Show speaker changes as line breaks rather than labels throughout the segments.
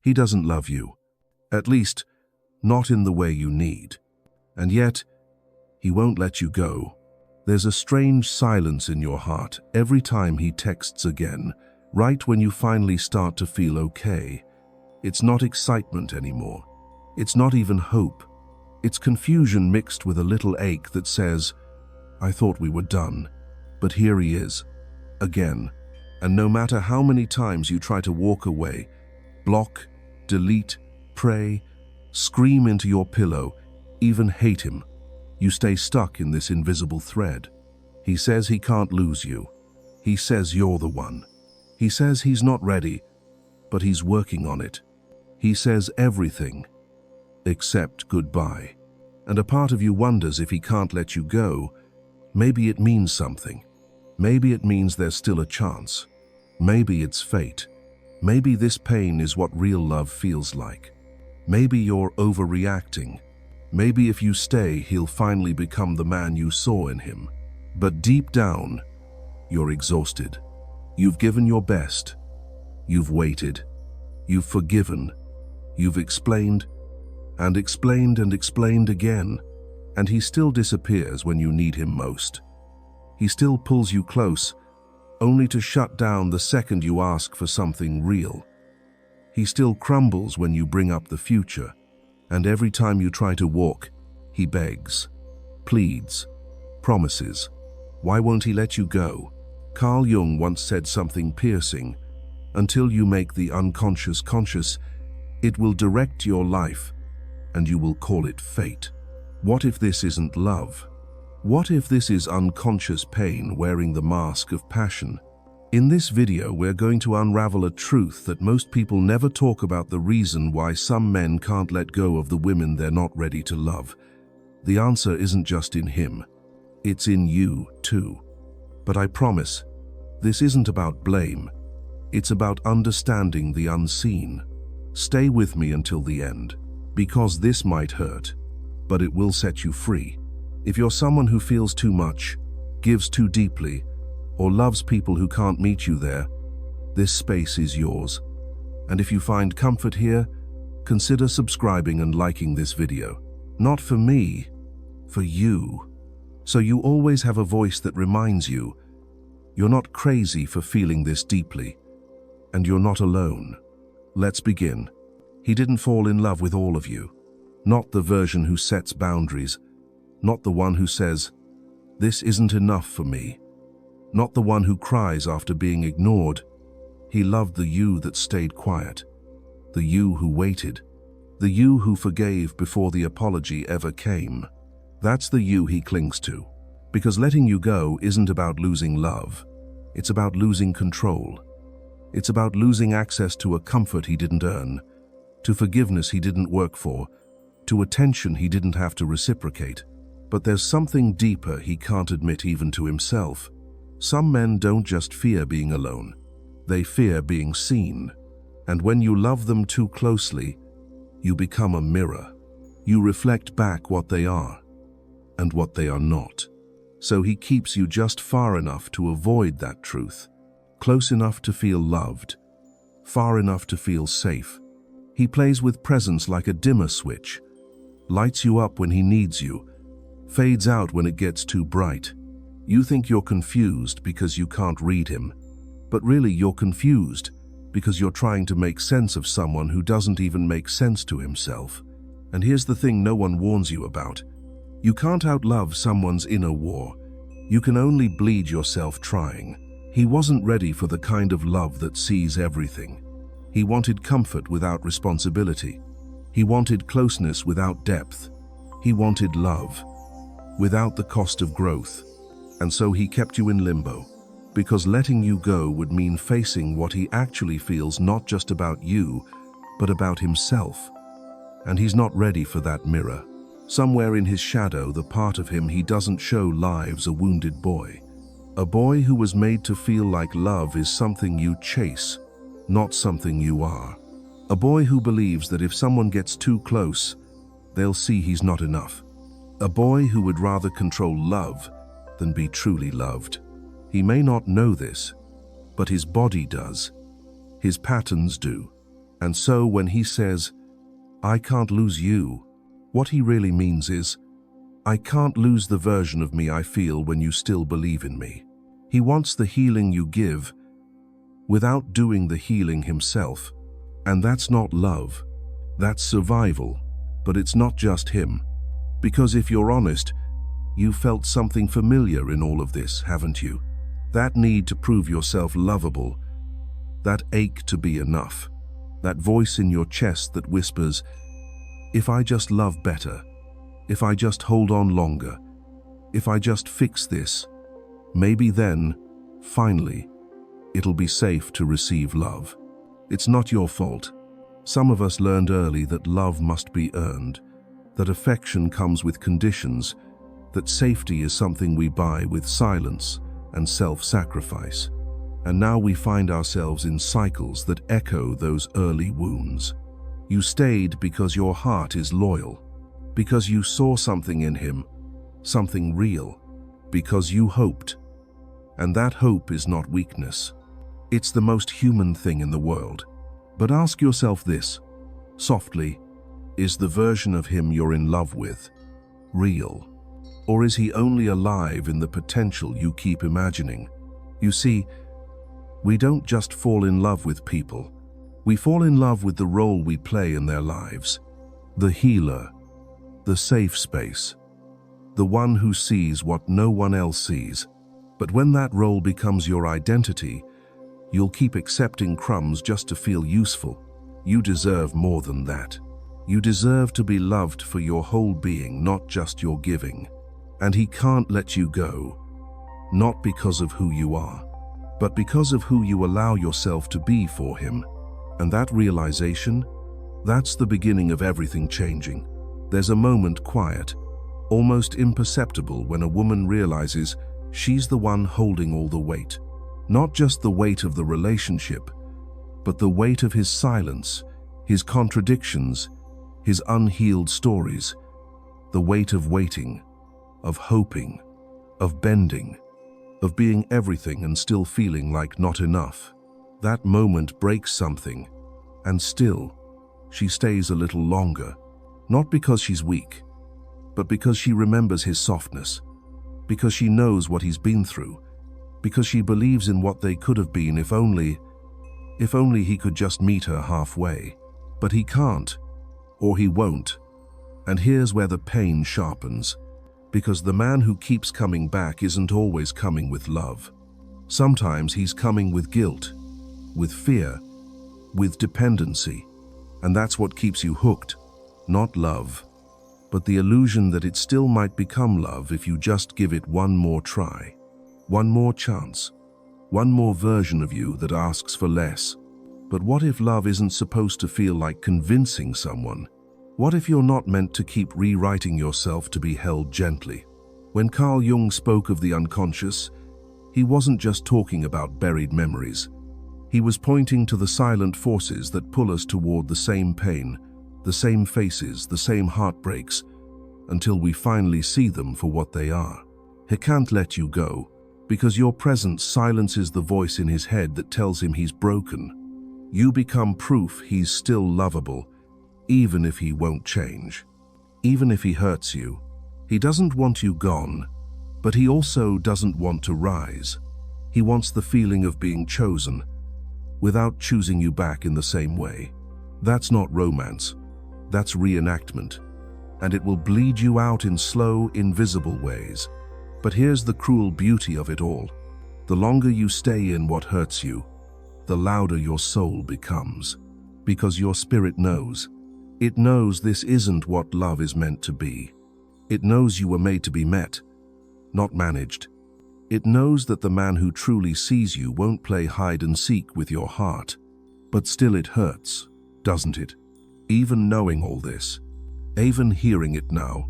He doesn't love you. At least, not in the way you need. And yet, he won't let you go. There's a strange silence in your heart every time he texts again, right when you finally start to feel okay. It's not excitement anymore. It's not even hope. It's confusion mixed with a little ache that says, I thought we were done, but here he is, again. And no matter how many times you try to walk away, block, delete, pray, scream into your pillow, even hate him, you stay stuck in this invisible thread. He says he can't lose you. He says you're the one. He says he's not ready, but he's working on it. He says everything except goodbye. And a part of you wonders if he can't let you go. Maybe it means something. Maybe it means there's still a chance. Maybe it's fate. Maybe this pain is what real love feels like. Maybe you're overreacting. Maybe if you stay, he'll finally become the man you saw in him. But deep down, you're exhausted. You've given your best. You've waited. You've forgiven. You've explained and explained and explained again, and he still disappears when you need him most. He still pulls you close, only to shut down the second you ask for something real. He still crumbles when you bring up the future, and every time you try to walk, he begs, pleads, promises. Why won't he let you go? Carl Jung once said something piercing. Until you make the unconscious conscious, it will direct your life, and you will call it fate. What if this isn't love? What if this is unconscious pain wearing the mask of passion? In this video, we're going to unravel a truth that most people never talk about: the reason why some men can't let go of the women they're not ready to love. The answer isn't just in him. It's in you, too. But I promise, this isn't about blame. It's about understanding the unseen. Stay with me until the end, because this might hurt, but it will set you free. If you're someone who feels too much, gives too deeply, or loves people who can't meet you there, this space is yours. And if you find comfort here, consider subscribing and liking this video. Not for me, for you. So you always have a voice that reminds you, you're not crazy for feeling this deeply, and you're not alone. Let's begin. He didn't fall in love with all of you. Not the version who sets boundaries. Not the one who says, this isn't enough for me. Not the one who cries after being ignored. He loved the you that stayed quiet. The you who waited. The you who forgave before the apology ever came. That's the you he clings to. Because letting you go isn't about losing love. It's about losing control. It's about losing access to a comfort he didn't earn, to forgiveness he didn't work for, to attention he didn't have to reciprocate. But there's something deeper he can't admit even to himself. Some men don't just fear being alone. They fear being seen. And when you love them too closely, you become a mirror. You reflect back what they are and what they are not. So he keeps you just far enough to avoid that truth. Close enough to feel loved, far enough to feel safe. He plays with presence like a dimmer switch, lights you up when he needs you, fades out when it gets too bright. You think you're confused because you can't read him, but really you're confused because you're trying to make sense of someone who doesn't even make sense to himself. And here's the thing no one warns you about. You can't outlove someone's inner war. You can only bleed yourself trying. He wasn't ready for the kind of love that sees everything. He wanted comfort without responsibility. He wanted closeness without depth. He wanted love without the cost of growth. And so he kept you in limbo, because letting you go would mean facing what he actually feels, not just about you, but about himself. And he's not ready for that mirror. Somewhere in his shadow, the part of him he doesn't show lives a wounded boy. A boy who was made to feel like love is something you chase, not something you are. A boy who believes that if someone gets too close, they'll see he's not enough. A boy who would rather control love than be truly loved. He may not know this, but his body does. His patterns do. And so when he says, "I can't lose you," what he really means is, "I can't lose the version of me I feel when you still believe in me." He wants the healing you give without doing the healing himself. And that's not love. That's survival. But it's not just him. Because if you're honest, you felt something familiar in all of this, haven't you? That need to prove yourself lovable. That ache to be enough. That voice in your chest that whispers, "If I just love better, if I just hold on longer, if I just fix this, maybe then, finally, it'll be safe to receive love." It's not your fault. Some of us learned early that love must be earned, that affection comes with conditions, that safety is something we buy with silence and self-sacrifice. And now we find ourselves in cycles that echo those early wounds. You stayed because your heart is loyal, because you saw something in him, something real, because you hoped. And that hope is not weakness. It's the most human thing in the world. But ask yourself this, softly, is the version of him you're in love with real? Or is he only alive in the potential you keep imagining? You see, we don't just fall in love with people. We fall in love with the role we play in their lives. The healer, the safe space, the one who sees what no one else sees. But when that role becomes your identity, you'll keep accepting crumbs just to feel useful. You deserve more than that. You deserve to be loved for your whole being, not just your giving. And he can't let you go, not because of who you are, but because of who you allow yourself to be for him. And that realization, that's the beginning of everything changing. There's a moment quiet, almost imperceptible, when a woman realizes she's the one holding all the weight. Not just the weight of the relationship, but the weight of his silence, his contradictions, his unhealed stories, the weight of waiting, of hoping, of bending, of being everything and still feeling like not enough. That moment breaks something, and still, she stays a little longer, not because she's weak, but because she remembers his softness, because she knows what he's been through, because she believes in what they could have been if only he could just meet her halfway. But he can't, or he won't. And here's where the pain sharpens, because the man who keeps coming back isn't always coming with love. Sometimes he's coming with guilt, with fear, with dependency. And that's what keeps you hooked, not love, but the illusion that it still might become love if you just give it one more try. One more chance, one more version of you that asks for less. But what if love isn't supposed to feel like convincing someone? What if you're not meant to keep rewriting yourself to be held gently? When Carl Jung spoke of the unconscious, he wasn't just talking about buried memories. He was pointing to the silent forces that pull us toward the same pain, the same faces, the same heartbreaks, until we finally see them for what they are. He can't let you go, because your presence silences the voice in his head that tells him he's broken. You become proof he's still lovable, even if he won't change. Even if he hurts you. He doesn't want you gone, but he also doesn't want to rise. He wants the feeling of being chosen, without choosing you back in the same way. That's not romance. That's reenactment. And it will bleed you out in slow, invisible ways. But here's the cruel beauty of it all. The longer you stay in what hurts you, the louder your soul becomes. Because your spirit knows. It knows this isn't what love is meant to be. It knows you were made to be met, not managed. It knows that the man who truly sees you won't play hide and seek with your heart. But still it hurts, doesn't it? Even knowing all this, even hearing it now.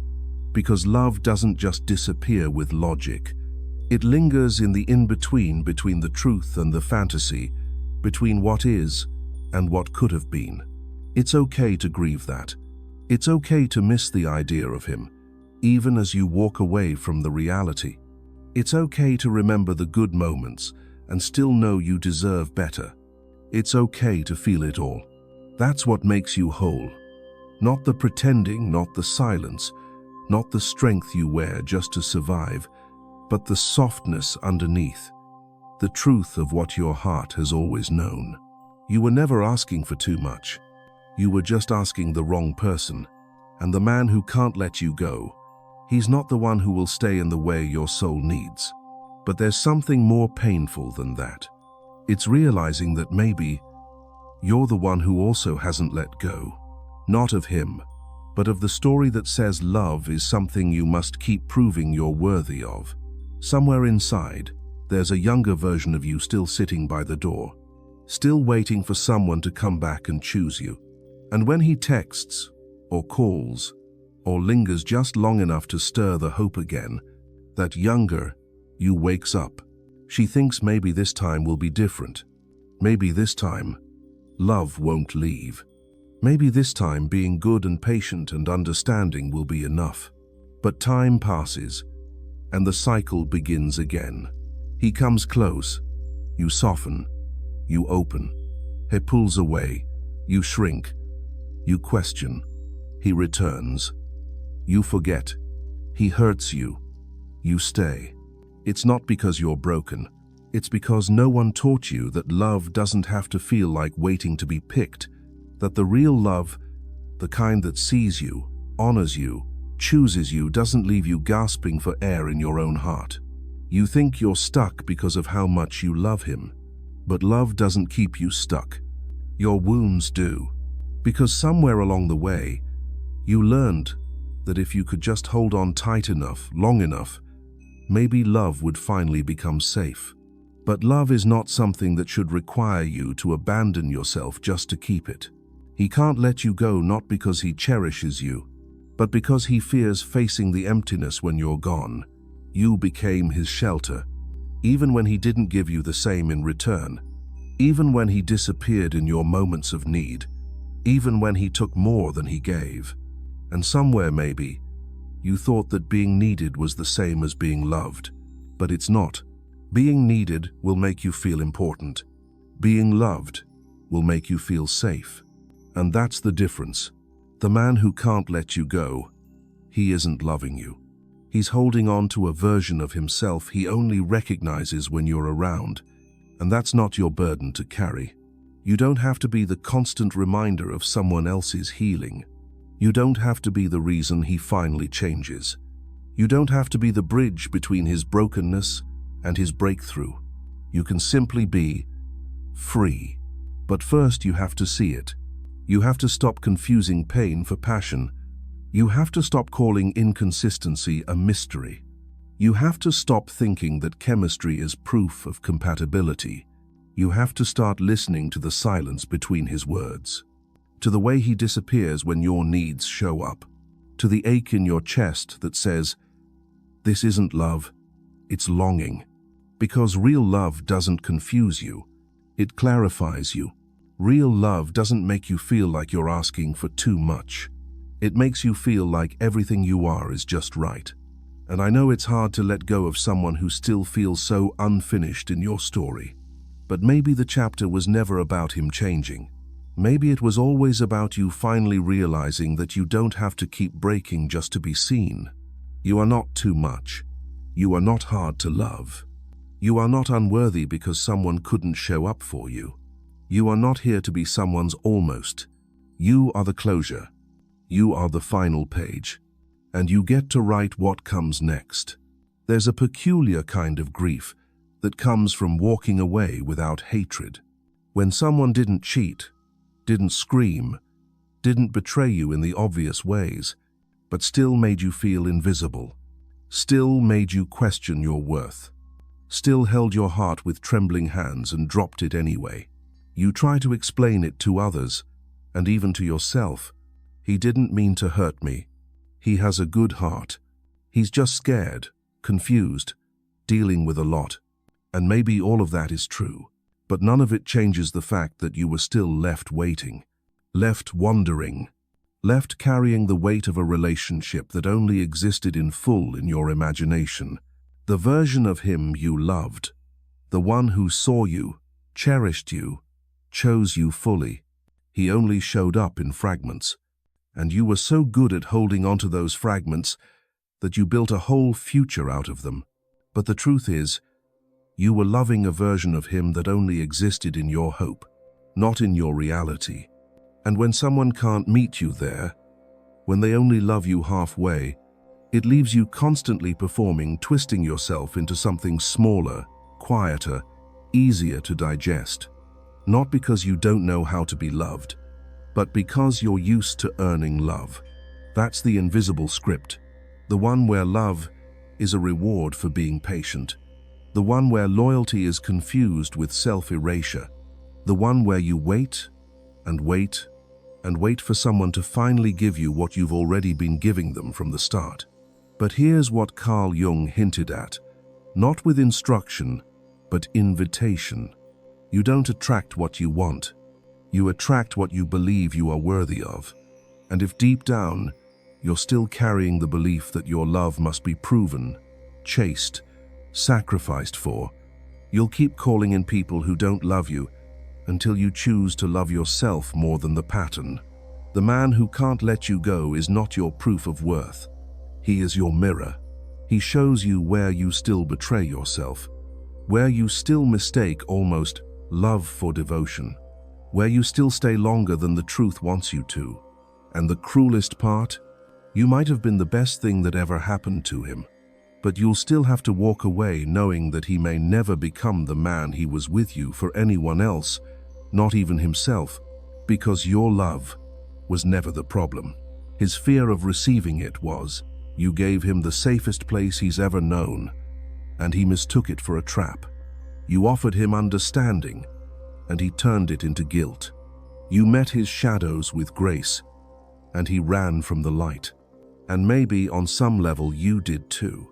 Because love doesn't just disappear with logic. It lingers in the in-between between the truth and the fantasy, between what is and what could have been. It's okay to grieve that. It's okay to miss the idea of him, even as you walk away from the reality. It's okay to remember the good moments and still know you deserve better. It's okay to feel it all. That's what makes you whole. Not the pretending, not the silence, not the strength you wear just to survive, but the softness underneath, the truth of what your heart has always known. You were never asking for too much. You were just asking the wrong person. And the man who can't let you go, he's not the one who will stay in the way your soul needs. But there's something more painful than that. It's realizing that maybe you're the one who also hasn't let go. Not of him, but of the story that says love is something you must keep proving you're worthy of. Somewhere inside, there's a younger version of you still sitting by the door, still waiting for someone to come back and choose you. And when he texts, or calls, or lingers just long enough to stir the hope again, that younger you wakes up. She thinks maybe this time will be different. Maybe this time, love won't leave. Maybe this time being good and patient and understanding will be enough. But time passes, and the cycle begins again. He comes close, you soften, you open. He pulls away, you shrink, you question. He returns. You forget. He hurts you. You stay. It's not because you're broken. It's because no one taught you that love doesn't have to feel like waiting to be picked, that the real love, the kind that sees you, honors you, chooses you, doesn't leave you gasping for air in your own heart. You think you're stuck because of how much you love him, but love doesn't keep you stuck. Your wounds do, because somewhere along the way, you learned that if you could just hold on tight enough, long enough, maybe love would finally become safe. But love is not something that should require you to abandon yourself just to keep it. He can't let you go not because he cherishes you, but because he fears facing the emptiness when you're gone. You became his shelter, even when he didn't give you the same in return, even when he disappeared in your moments of need, even when he took more than he gave. And somewhere maybe, you thought that being needed was the same as being loved, but it's not. Being needed will make you feel important. Being loved will make you feel safe. And that's the difference. The man who can't let you go, he isn't loving you. He's holding on to a version of himself he only recognizes when you're around, and that's not your burden to carry. You don't have to be the constant reminder of someone else's healing. You don't have to be the reason he finally changes. You don't have to be the bridge between his brokenness and his breakthrough. You can simply be free. But first you have to see it. You have to stop confusing pain for passion. You have to stop calling inconsistency a mystery. You have to stop thinking that chemistry is proof of compatibility. You have to start listening to the silence between his words, to the way he disappears when your needs show up, to the ache in your chest that says, "This isn't love, it's longing." Because real love doesn't confuse you, it clarifies you. Real love doesn't make you feel like you're asking for too much. It makes you feel like everything you are is just right. And I know it's hard to let go of someone who still feels so unfinished in your story. But maybe the chapter was never about him changing. Maybe it was always about you finally realizing that you don't have to keep breaking just to be seen. You are not too much. You are not hard to love. You are not unworthy because someone couldn't show up for you. You are not here to be someone's almost. You are the closure. You are the final page. And you get to write what comes next. There's a peculiar kind of grief that comes from walking away without hatred. When someone didn't cheat, didn't scream, didn't betray you in the obvious ways, but still made you feel invisible, still made you question your worth, still held your heart with trembling hands and dropped it anyway. You try to explain it to others, and even to yourself. He didn't mean to hurt me. He has a good heart. He's just scared, confused, dealing with a lot. And maybe all of that is true, but none of it changes the fact that you were still left waiting, left wondering, left carrying the weight of a relationship that only existed in full in your imagination. The version of him you loved, the one who saw you, cherished you, chose you fully. He only showed up in fragments. And you were so good at holding onto those fragments that you built a whole future out of them. But the truth is, you were loving a version of him that only existed in your hope, not in your reality. And when someone can't meet you there, when they only love you halfway, it leaves you constantly performing, twisting yourself into something smaller, quieter, easier to digest. Not because you don't know how to be loved, but because you're used to earning love. That's the invisible script. The one where love is a reward for being patient. The one where loyalty is confused with self-erasure. The one where you wait and wait and wait for someone to finally give you what you've already been giving them from the start. But here's what Carl Jung hinted at, not with instruction, but invitation. You don't attract what you want. You attract what you believe you are worthy of. And if deep down, you're still carrying the belief that your love must be proven, chased, sacrificed for, you'll keep calling in people who don't love you until you choose to love yourself more than the pattern. The man who can't let you go is not your proof of worth. He is your mirror. He shows you where you still betray yourself, where you still mistake almost love for devotion, where you still stay longer than the truth wants you to. And the cruelest part? You might have been the best thing that ever happened to him, but you'll still have to walk away knowing that he may never become the man he was with you for anyone else, not even himself, because your love was never the problem. His fear of receiving it was. You gave him the safest place he's ever known, and he mistook it for a trap. You offered him understanding, and he turned it into guilt. You met his shadows with grace, and he ran from the light. And maybe on some level you did too.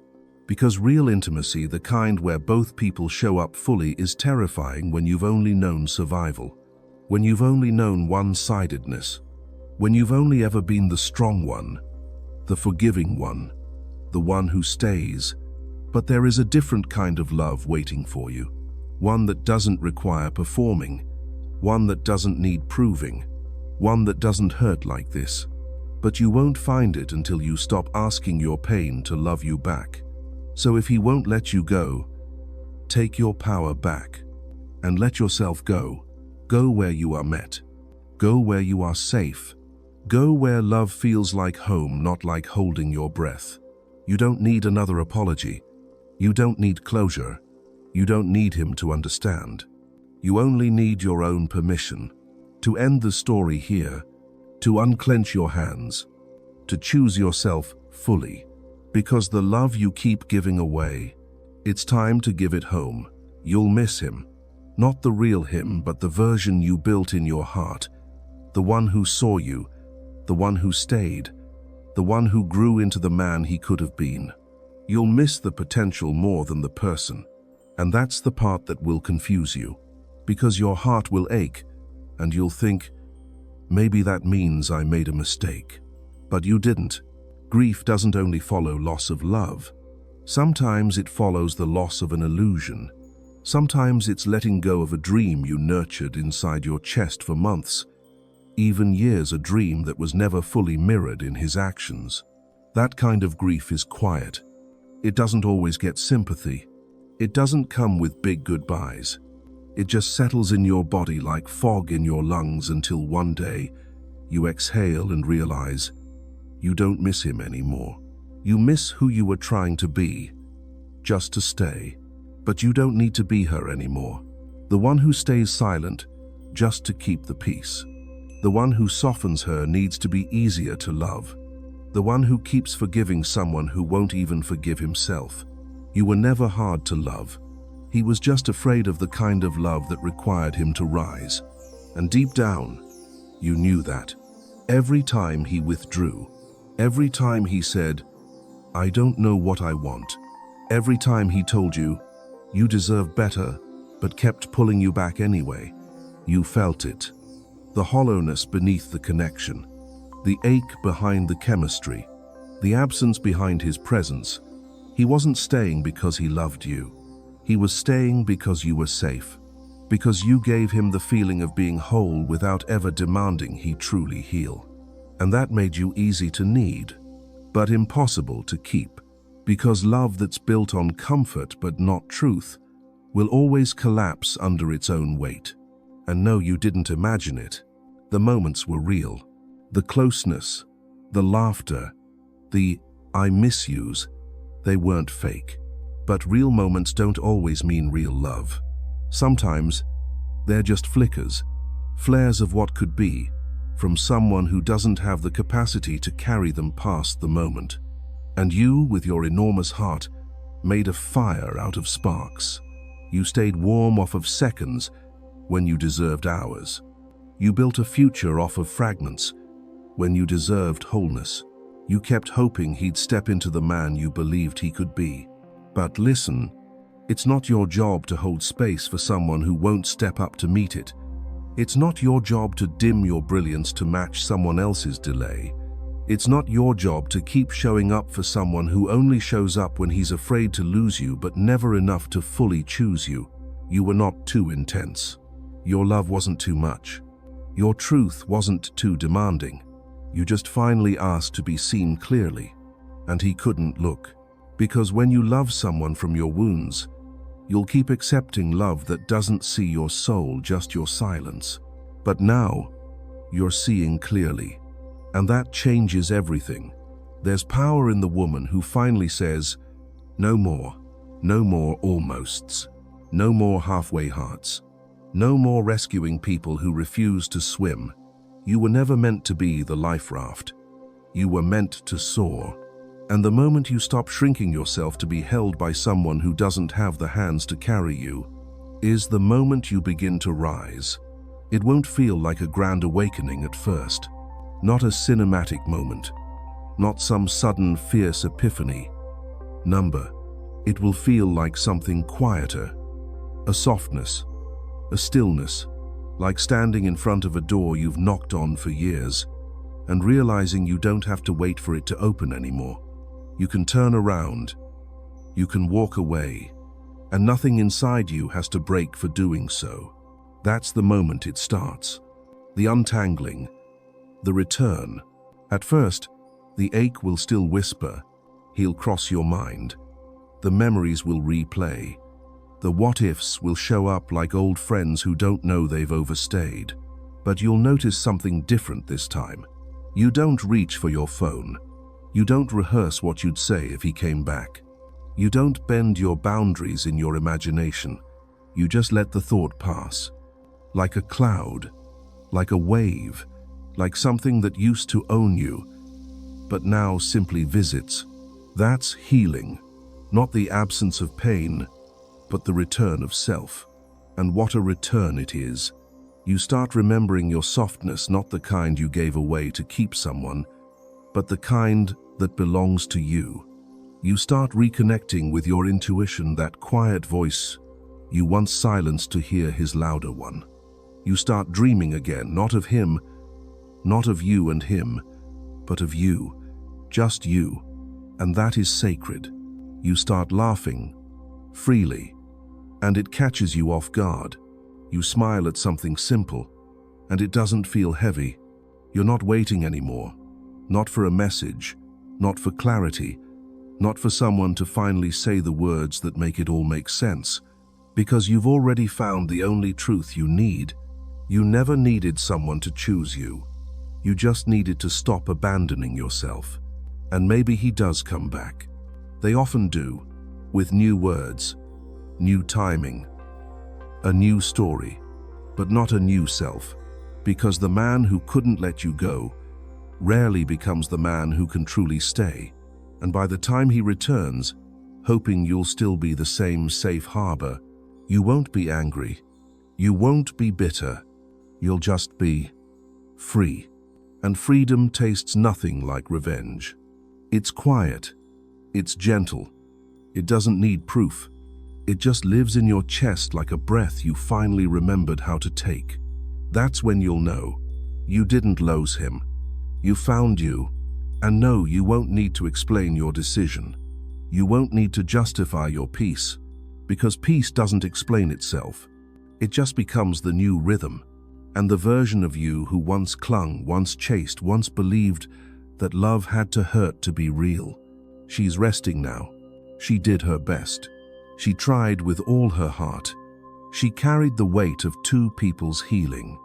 Because real intimacy, the kind where both people show up fully, is terrifying when you've only known survival, when you've only known one-sidedness, when you've only ever been the strong one, the forgiving one, the one who stays. But there is a different kind of love waiting for you, one that doesn't require performing, one that doesn't need proving, one that doesn't hurt like this. But you won't find it until you stop asking your pain to love you back. So if he won't let you go, take your power back and let yourself go. Go where you are met. Go where you are safe. Go where love feels like home, not like holding your breath. You don't need another apology. You don't need closure. You don't need him to understand. You only need your own permission to end the story here, to unclench your hands, to choose yourself fully. Because the love you keep giving away, it's time to give it home. You'll miss him. Not the real him, but the version you built in your heart. The one who saw you, the one who stayed, the one who grew into the man he could have been. You'll miss the potential more than the person. And that's the part that will confuse you. Because your heart will ache, and you'll think, maybe that means I made a mistake. But you didn't. Grief doesn't only follow loss of love. Sometimes it follows the loss of an illusion. Sometimes it's letting go of a dream you nurtured inside your chest for months, even years, a dream that was never fully mirrored in his actions. That kind of grief is quiet. It doesn't always get sympathy. It doesn't come with big goodbyes. It just settles in your body like fog in your lungs until one day you exhale and realize you don't miss him anymore. You miss who you were trying to be, just to stay. But you don't need to be her anymore. The one who stays silent, just to keep the peace. The one who softens her needs to be easier to love. The one who keeps forgiving someone who won't even forgive himself. You were never hard to love. He was just afraid of the kind of love that required him to rise. And deep down, you knew that. Every time he withdrew, every time he said, I don't know what I want, every time he told you, you deserve better, but kept pulling you back anyway, you felt it. The hollowness beneath the connection, the ache behind the chemistry, the absence behind his presence. He wasn't staying because he loved you. He was staying because you were safe, because you gave him the feeling of being whole without ever demanding he truly heal. And that made you easy to need, but impossible to keep, because love that's built on comfort but not truth will always collapse under its own weight. And no, you didn't imagine it. The moments were real. The closeness, the laughter, the "I miss yous," they weren't fake. But real moments don't always mean real love. Sometimes they're just flickers, flares of what could be, from someone who doesn't have the capacity to carry them past the moment. And you, with your enormous heart, made a fire out of sparks. You stayed warm off of seconds when you deserved hours. You built a future off of fragments when you deserved wholeness. You kept hoping he'd step into the man you believed he could be. But listen, it's not your job to hold space for someone who won't step up to meet it. It's not your job to dim your brilliance to match someone else's delay. It's not your job to keep showing up for someone who only shows up when he's afraid to lose you but never enough to fully choose you. You were not too intense. Your love wasn't too much. Your truth wasn't too demanding. You just finally asked to be seen clearly, and he couldn't look. Because when you love someone from your wounds, you'll keep accepting love that doesn't see your soul, just your silence. But now, you're seeing clearly. And that changes everything. There's power in the woman who finally says, "No more. No more almosts. No more halfway hearts. No more rescuing people who refuse to swim. You were never meant to be the life raft. You were meant to soar." And the moment you stop shrinking yourself to be held by someone who doesn't have the hands to carry you, is the moment you begin to rise. It won't feel like a grand awakening at first. Not a cinematic moment. Not some sudden fierce epiphany. It will feel like something quieter. A softness. A stillness. Like standing in front of a door you've knocked on for years, and realizing you don't have to wait for it to open anymore. You can turn around, you can walk away, and nothing inside you has to break for doing so. That's the moment it starts. The untangling, the return. At first, the ache will still whisper, he'll cross your mind. The memories will replay. The what-ifs will show up like old friends who don't know they've overstayed. But you'll notice something different this time. You don't reach for your phone. You don't rehearse what you'd say if he came back. You don't bend your boundaries in your imagination. You just let the thought pass. Like a cloud, like a wave, like something that used to own you, but now simply visits. That's healing. Not the absence of pain, but the return of self. And what a return it is. You start remembering your softness, not the kind you gave away to keep someone, but the kind that belongs to you. You start reconnecting with your intuition, that quiet voice you once silenced to hear his louder one. You start dreaming again, not of him, not of you and him, but of you, just you, and that is sacred. You start laughing, freely, and it catches you off guard. You smile at something simple, and it doesn't feel heavy. You're not waiting anymore. Not for a message, not for clarity, not for someone to finally say the words that make it all make sense, because you've already found the only truth you need. You never needed someone to choose you. You just needed to stop abandoning yourself. And maybe he does come back. They often do, with new words, new timing, a new story, but not a new self, because the man who couldn't let you go rarely becomes the man who can truly stay. And by the time he returns, hoping you'll still be the same safe harbor, you won't be angry, you won't be bitter, you'll just be free. And freedom tastes nothing like revenge. It's quiet, it's gentle, it doesn't need proof. It just lives in your chest like a breath you finally remembered how to take. That's when you'll know you didn't lose him. You found you. And no, you won't need to explain your decision. You won't need to justify your peace, because peace doesn't explain itself. It just becomes the new rhythm. And the version of you who once clung, once chased, once believed that love had to hurt to be real. She's resting now. She did her best. She tried with all her heart. She carried the weight of two people's healing.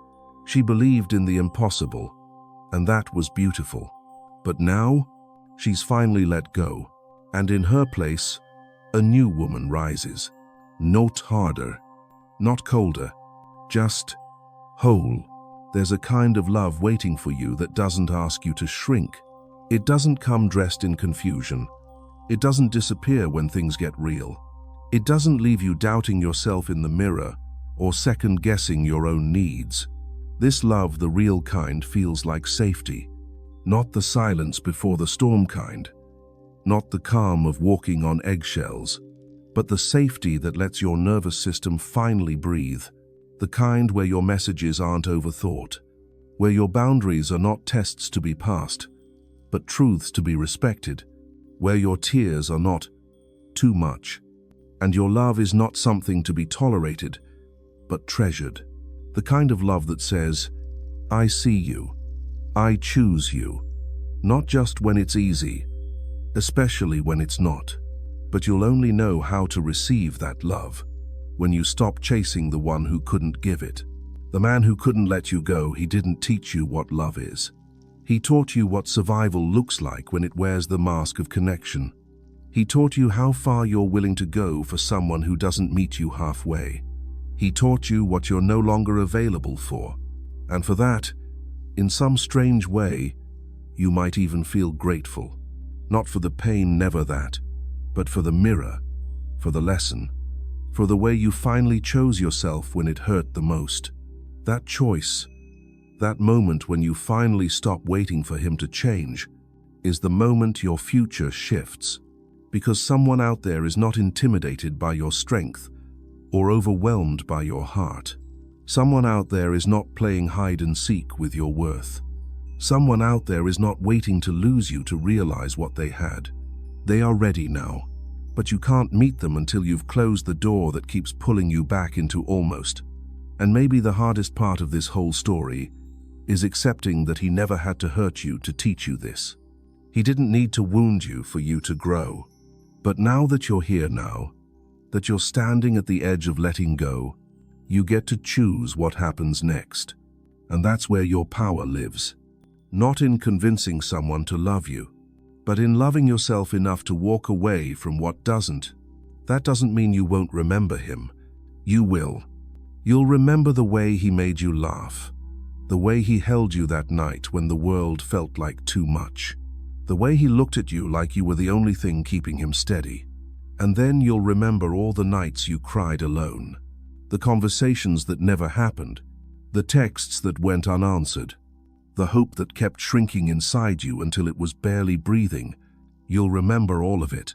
She believed in the impossible, and that was beautiful. But now, she's finally let go, and in her place, a new woman rises. Not harder, not colder, just whole. There's a kind of love waiting for you that doesn't ask you to shrink. It doesn't come dressed in confusion. It doesn't disappear when things get real. It doesn't leave you doubting yourself in the mirror or second-guessing your own needs. This love, the real kind, feels like safety, not the silence before the storm kind, not the calm of walking on eggshells, but the safety that lets your nervous system finally breathe, the kind where your messages aren't overthought, where your boundaries are not tests to be passed, but truths to be respected, where your tears are not too much, and your love is not something to be tolerated, but treasured. The kind of love that says, I see you, I choose you, not just when it's easy, especially when it's not, but you'll only know how to receive that love when you stop chasing the one who couldn't give it. The man who couldn't let you go, he didn't teach you what love is. He taught you what survival looks like when it wears the mask of connection. He taught you how far you're willing to go for someone who doesn't meet you halfway. He taught you what you're no longer available for. And for that, in some strange way, you might even feel grateful. Not for the pain, never that, but for the mirror, for the lesson, for the way you finally chose yourself when it hurt the most. That choice, that moment when you finally stop waiting for him to change, is the moment your future shifts. Because someone out there is not intimidated by your strength or overwhelmed by your heart. Someone out there is not playing hide and seek with your worth. Someone out there is not waiting to lose you to realize what they had. They are ready now, but you can't meet them until you've closed the door that keeps pulling you back into almost. And maybe the hardest part of this whole story is accepting that he never had to hurt you to teach you this. He didn't need to wound you for you to grow. But now that you're here now, that you're standing at the edge of letting go, you get to choose what happens next. And that's where your power lives. Not in convincing someone to love you, but in loving yourself enough to walk away from what doesn't. That doesn't mean you won't remember him. You will. You'll remember the way he made you laugh, the way he held you that night when the world felt like too much, the way he looked at you like you were the only thing keeping him steady. And then you'll remember all the nights you cried alone, the conversations that never happened, the texts that went unanswered, the hope that kept shrinking inside you until it was barely breathing. You'll remember all of it,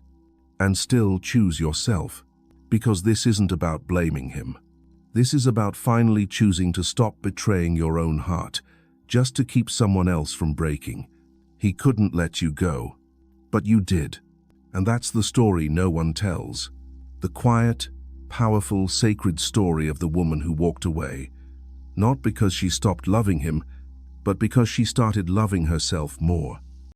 and still choose yourself, because this isn't about blaming him. This is about finally choosing to stop betraying your own heart, just to keep someone else from breaking. He couldn't let you go, but you did. And that's the story no one tells. The quiet, powerful, sacred story of the woman who walked away, not because she stopped loving him, but because she started loving herself more.